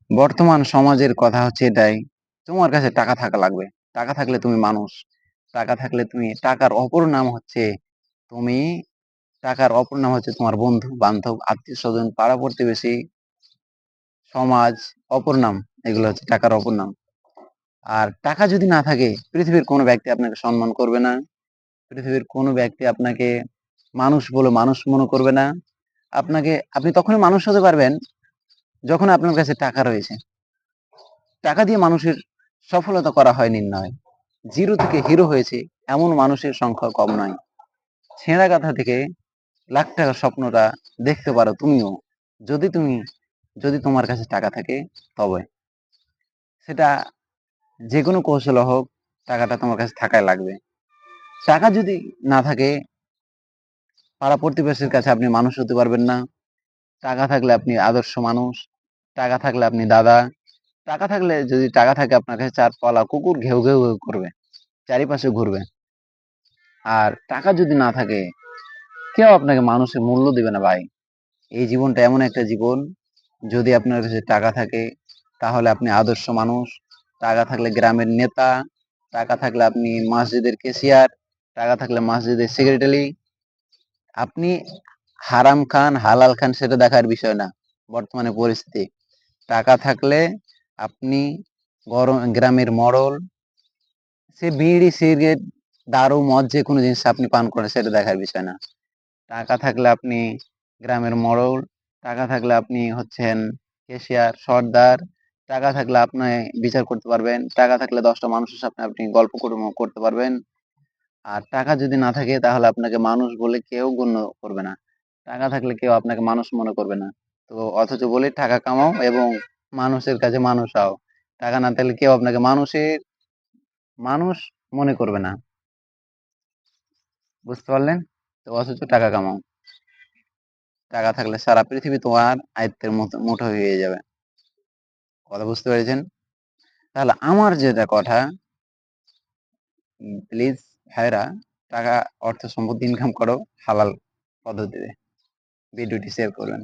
বর্তমান সমাজের কথা হচ্ছে এটাই, তোমার কাছে টাকা থাকা লাগবে। টাকা থাকলে তুমি মানুষ। টাকা থাকলে তুমি টাকার অপর নাম হচ্ছে তুমি টাকার অপর নাম হচ্ছে তোমার বন্ধু-বান্ধব, আত্মীয়স্বজন, পাড়া-প্রতিবেশী, সমাজ, অপর নাম। এগুলো হচ্ছে টাকার অপর নাম। আর টাকা যদি না থাকে পৃথিবীর কোনো ব্যক্তি আপনাকে সম্মান করবে না। পৃথিবীর কোনো ব্যক্তি আপনাকে মানুষ বলে মানুষ মনে করবে না। আপনি তখনই মানুষ হতে পারবেন যখন আপনার কাছে টাকা রয়েছে। টাকা দিয়ে মানুষের সফলতা করা হয় নির্ণয়। জিরো থেকে হিরো হয়েছে এমন মানুষের সংখ্যা কম নয়। ছেঁড়া কাঁথা থেকে লাখ টাকার স্বপ্নটা দেখতে পারো তুমিও। যদি তুমি যদি তোমার কাছে টাকা থাকে তবে। সেটা যেকোনো কৌশলে হোক টাকাটা তোমার কাছে থাকাই লাগবে। টাকা যদি না থাকে পাড়া প্রতিবেশীর কাছে আপনি মানুষ হতে পারবেন না। টাকা থাকলে আপনি আদর্শ মানুষ। টাকা থাকলে আপনি দাদা। টাকা থাকলে যদি টাকা থাকে আপনার কাছে ৪ পালা কুকুর ঘেউ, ঘেউ, ঘেউ করবে। চারিপাশে ঘুরবে। আর টাকা যদি না থাকে কেউ আপনাকে মানুষের মূল্য দিবে না ভাই। এই জীবনটা এমন একটা জীবন, যদি আপনার কাছে টাকা থাকে তাহলে আপনি আদর্শ মানুষ। টাকা থাকলে গ্রামের নেতা। টাকা থাকলে আপনি মসজিদের ক্যাশিয়ার। টাকা থাকলে মসজিদের সেক্রেটারি। আপনি হারাম খান, হালাল খান সেটা দেখার বিষয় না। বর্তমানে পরিস্থিতি। টাকা থাকলে আপনি গ্রামের মোড়ল। সে বিড়ি, সিগারেট, দারু, মদ যেকোনো জিনিস আপনি পান করেন সেটা দেখার বিষয় না। টাকা থাকলে আপনি গ্রামের মোড়ল। টাকা থাকলে আপনি হচ্ছেন ক্যাশিয়ার, সর্দার। টাকা থাকলে আপনি বিচার করতে পারবেন। টাকা থাকলে ১০ টা মানুষের সামনে আপনি গল্প করতে পারবেন। আর টাকা যদি না থাকে তাহলে আপনাকে মানুষ বলে কেউ গণ্য করবে না। টাকা থাকলে কেউ আপনাকে মানুষ মনে করবে না। তো অথচ বলি টাকা কামাও এবং মানুষের কাছে মানুষ হও। টাকা না থাকলে কেউ আপনাকে মানুষ মনে করবে না। বুঝতে পারলেন? তো অথচ টাকা কামাও। টাকা থাকলে সারা পৃথিবী তোমার আয়ত্তের মুঠোয় হয়ে যাবে। কথা বুঝতে পেরেছেন? তাহলে আমার যেটা কথা, প্লিজ ভাইরা টাকা অর্থ সম্পদ ইনকাম করো হালাল পদ্ধতিতে। ভিডিওটি শেয়ার করবেন।